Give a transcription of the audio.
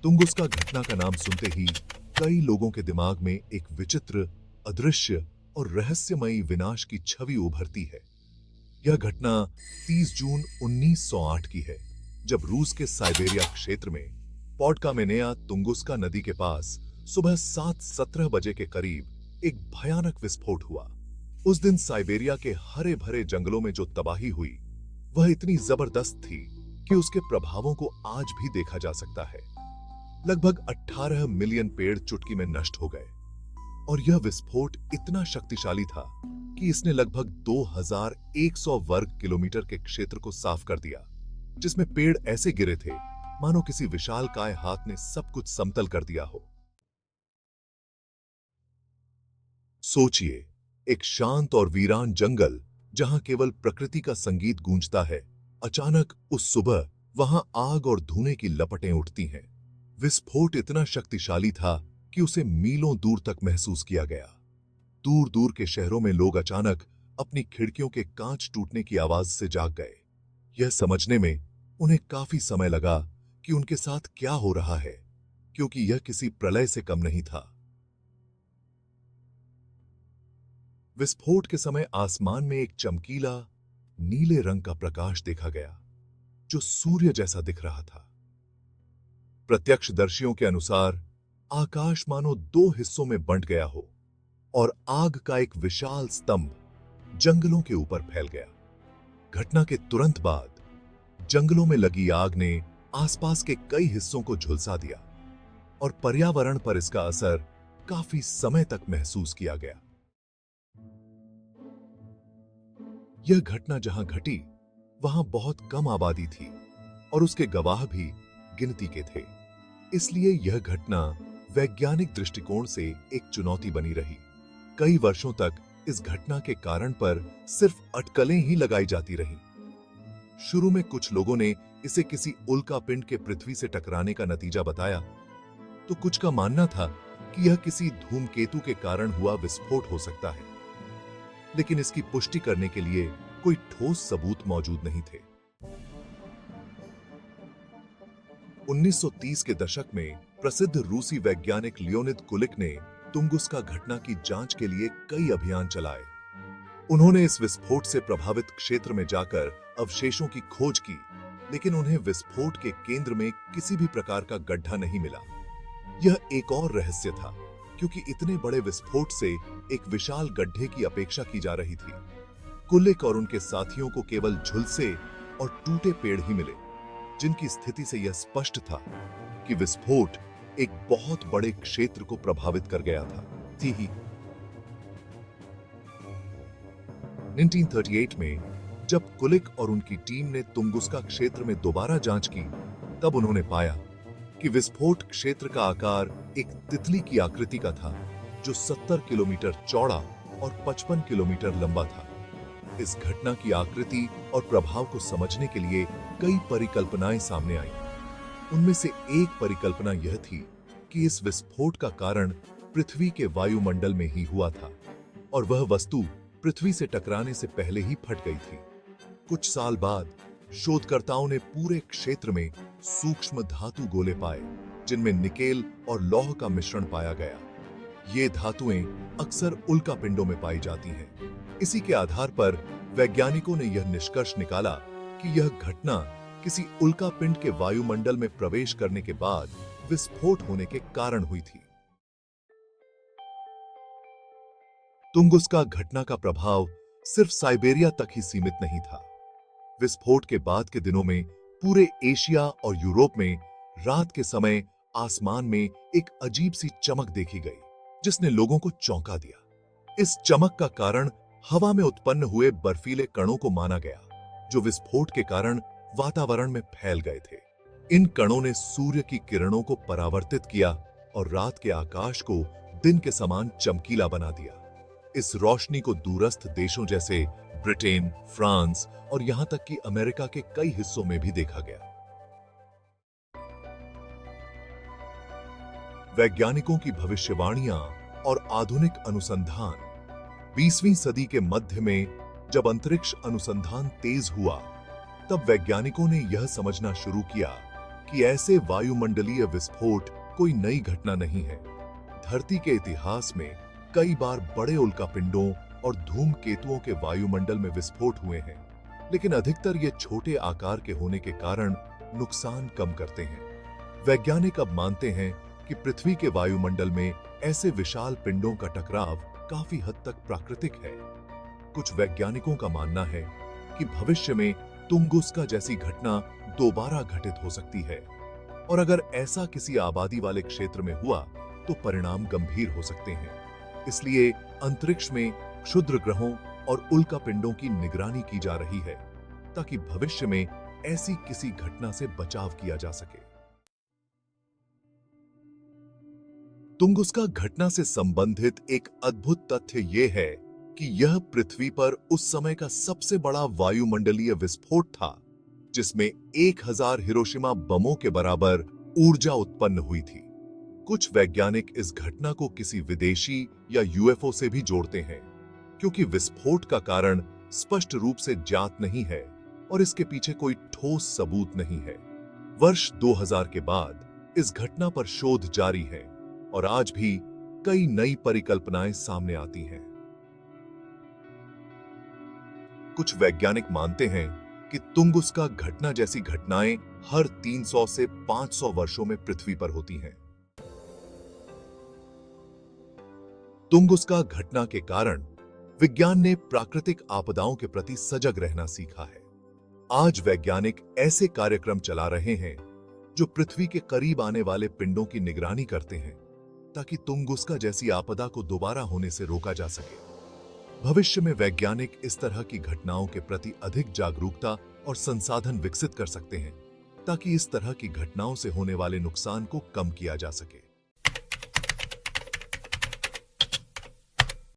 Tunguska घटना का नाम सुनते ही कई लोगों के दिमाग में एक विचित्र, अदृश्य और रहस्यमयी विनाश की छवि उभरती है। यह घटना 30 जून 1908 की है, जब रूस के साइबेरिया क्षेत्र में पॉडकामेनेया तुंगुस्का नदी के पास सुबह 7:17 बजे के करीब एक भयानक विस्फोट हुआ। उस दिन साइबेरिया के हरे भरे जंगलों में जो तबाही हुई, वह इतनी जबरदस्त थी कि उसके प्रभावों को आज भी देखा जा सकता है। लगभग 18 मिलियन पेड़ चुटकी में नष्ट हो गए और यह विस्फोट इतना शक्तिशाली था कि इसने लगभग 2100 वर्ग किलोमीटर के क्षेत्र को साफ कर दिया, जिसमें पेड़ ऐसे गिरे थे मानो किसी विशालकाय हाथ ने सब कुछ समतल कर दिया हो। सोचिए, एक शांत और वीरान जंगल जहां केवल प्रकृति का संगीत गूंजता है, अचानक उस सुबह वहां आग और धुएं की लपटें उठती हैं। विस्फोट इतना शक्तिशाली था कि उसे मीलों दूर तक महसूस किया गया। दूर दूर के शहरों में लोग अचानक अपनी खिड़कियों के कांच टूटने की आवाज से जाग गए। यह समझने में उन्हें काफी समय लगा कि उनके साथ क्या हो रहा है, क्योंकि यह किसी प्रलय से कम नहीं था। विस्फोट के समय आसमान में एक चमकीला नीले रंग का प्रकाश देखा गया, जो सूर्य जैसा दिख रहा था। प्रत्यक्षदर्शियों के अनुसार आकाश मानो दो हिस्सों में बंट गया हो और आग का एक विशाल स्तंभ जंगलों के ऊपर फैल गया। घटना के तुरंत बाद जंगलों में लगी आग ने आसपास के कई हिस्सों को झुलसा दिया और पर्यावरण पर इसका असर काफी समय तक महसूस किया गया। यह घटना जहां घटी, वहां बहुत कम आबादी थी और उसके गवाह भी गिनती के थे। इसलिए यह घटना वैज्ञानिक दृष्टिकोण से एक चुनौती बनी रही। कई वर्षों तक इस घटना के कारण पर सिर्फ अटकलें ही लगाई जाती रहीं। शुरू में कुछ लोगों ने इसे किसी उल्कापिंड के पृथ्वी से टकराने का नतीजा बताया, तो कुछ का मानना था कि यह किसी धूमकेतु के कारण हुआ विस्फोट हो सकता है, लेकिन इसकी पुष्टि करने के लिए कोई ठोस सबूत मौजूद नहीं थे। 1930 के दशक में प्रसिद्ध रूसी वैज्ञानिक लियोनिद कुलिक ने तुंगुस्का घटना की जांच के लिए कई अभियान चलाए। उन्होंने इस विस्फोट से प्रभावित क्षेत्र में जाकर अवशेषों की खोज की, लेकिन उन्हें विस्फोट के केंद्र में किसी भी प्रकार का गड्ढा नहीं मिला। यह एक और रहस्य था, क्योंकि इतने बड़े विस्फोट से एक विशाल गड्ढे की अपेक्षा की जा रही थी। कुलिक और उनके साथियों को केवल झुलसे और टूटे पेड़ ही मिले, जिनकी स्थिति से यह स्पष्ट था कि विस्फोट एक बहुत बड़े क्षेत्र को प्रभावित कर गया था। 1938 में जब कुलिक और उनकी टीम ने तुंगुस्का क्षेत्र में दोबारा जांच की, तब उन्होंने पाया कि विस्फोट क्षेत्र का आकार एक तितली की आकृति का था, जो 70 किलोमीटर चौड़ा और 55 किलोमीटर लंबा था। इस घटना की आकृति और प्रभाव को समझने के लिए कई परिकल्पनाएं सामने आईं। उनमें से एक परिकल्पना यह थी कि इस विस्फोट का कारण पृथ्वी के वायुमंडल में ही हुआ था और वह वस्तु पृथ्वी से टकराने से पहले ही फट गई थी। कुछ साल बाद शोधकर्ताओं ने पूरे क्षेत्र में सूक्ष्म धातु गोले पाए, जिनमें निकेल और लौह का मिश्रण पाया गया। ये धातुएं अक्सर उल्कापिंडों में पाई जाती हैं। इसी के आधार पर वैज्ञानिकों ने यह निष्कर्ष निकाला कि यह घटना किसी उल्कापिंड के वायुमंडल में प्रवेश करने के बाद विस्फोट होने के कारण हुई थी। तुंगुस्का घटना का प्रभाव सिर्फ साइबेरिया तक ही सीमित नहीं था। विस्फोट के बाद के दिनों में पूरे एशिया और यूरोप में रात के समय आसमान में एक अजीब सी चमक देखी गई, जिसने लोगों को चौंका दिया। इस चमक का कारण हवा में उत्पन्न हुए बर्फीले कणों को माना गया, जो विस्फोट के कारण वातावरण में फैल गए थे। इन कणों ने सूर्य की किरणों को परावर्तित किया और रात के आकाश को दिन के समान चमकीला बना दिया। इस रोशनी को दूरस्थ देशों जैसे ब्रिटेन, फ्रांस और यहां तक कि अमेरिका के कई हिस्सों में भी देखा गया। वैज्ञानिकों की भविष्यवाणियां और आधुनिक अनुसंधान 20वीं सदी के मध्य में जब अंतरिक्ष अनुसंधान तेज हुआ, तब वैज्ञानिकों ने यह समझना शुरू किया कि ऐसे वायुमंडलीय विस्फोट कोई नई घटना नहीं है। धरती के इतिहास में कई बार बड़े उल्कापिंडों और धूमकेतुओं के वायुमंडल में विस्फोट हुए हैं, लेकिन अधिकतर ये छोटे आकार के होने के कारण नुकसान कम करते हैं। वैज्ञानिक अब मानते हैं कि पृथ्वी के वायुमंडल में ऐसे विशाल पिंडों का टकराव काफी हद तक प्राकृतिक है। कुछ वैज्ञानिकों का मानना है कि भविष्य में तुंगुस्का जैसी घटना दोबारा घटित हो सकती है, और अगर ऐसा किसी आबादी वाले क्षेत्र में हुआ तो परिणाम गंभीर हो सकते हैं। इसलिए अंतरिक्ष में क्षुद्र ग्रहों और उल्कापिंडों की निगरानी की जा रही है, ताकि भविष्य में ऐसी किसी घटना से बचाव किया जा सके। तुंगुस्का घटना से संबंधित एक अद्भुत तथ्य यह है कि यह पृथ्वी पर उस समय का सबसे बड़ा वायुमंडलीय विस्फोट था, जिसमें 1000 हिरोशिमा बमों के बराबर ऊर्जा उत्पन्न हुई थी। कुछ वैज्ञानिक इस घटना को किसी विदेशी या यूएफओ से भी जोड़ते हैं, क्योंकि विस्फोट का कारण स्पष्ट रूप से ज्ञात नहीं है और इसके पीछे कोई ठोस सबूत नहीं है। वर्ष 2000 के बाद इस घटना पर शोध जारी है और आज भी कई नई परिकल्पनाएं सामने आती हैं। कुछ वैज्ञानिक मानते हैं कि तुंगुस्का घटना जैसी घटनाएं हर 300 से 500 वर्षों में पृथ्वी पर होती हैं। तुंगुस्का घटना के कारण विज्ञान ने प्राकृतिक आपदाओं के प्रति सजग रहना सीखा है। आज वैज्ञानिक ऐसे कार्यक्रम चला रहे हैं जो पृथ्वी के करीब आने वाले पिंडों की निगरानी करते हैं, ताकि तुंगुस्का जैसी आपदा को दोबारा होने से रोका जा सके। भविष्य में वैज्ञानिक इस तरह की घटनाओं के प्रति अधिक जागरूकता और संसाधन विकसित कर सकते हैं, ताकि इस तरह की घटनाओं से होने वाले नुकसान को कम किया जा सके।